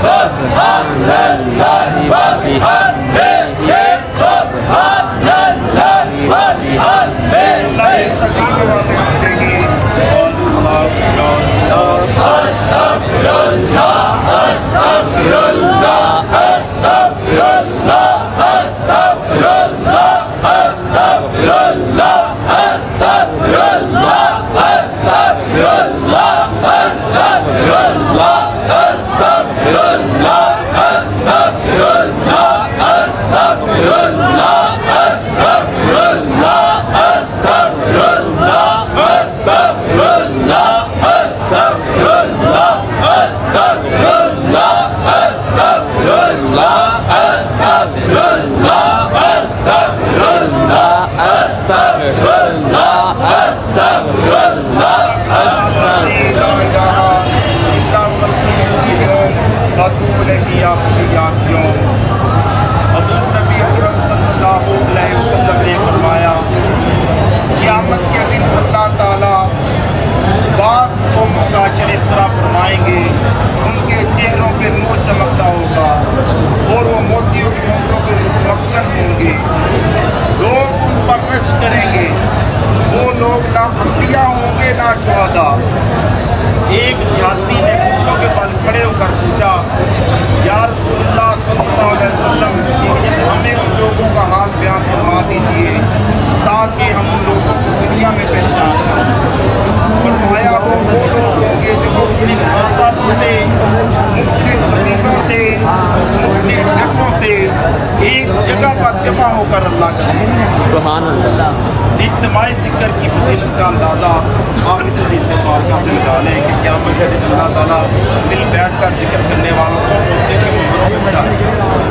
Subhanallah wa bihamdihi एक छाती ने घुटनों के बल खड़े होकर पूछा, या रसूलुल्लाह सल्लल्लाहु अलैहि वसल्लम, हमें उन लोगों का हाल बयान फरमा दीजिए ताकि हम उन लोगों को दुनिया में पहचान पाएं। फरमाया वो लोग होंगे जो मुख्तलिफ खानदानों से, मुख्तलिफ कबीलों से, मुख्तलिफ जगहों से एक जगह पर जमा होकर अल्लाह का सुभान अल्लाह इज्तिमाई जिक्र की फजीलत का अंदाज़ा आप इस हदीस से पाक से निकालें कि क़यामत के दिन अल्लाह ताला मिल बैठ कर जिक्र करने वालों को उनके मंबरों में बिठाएगा।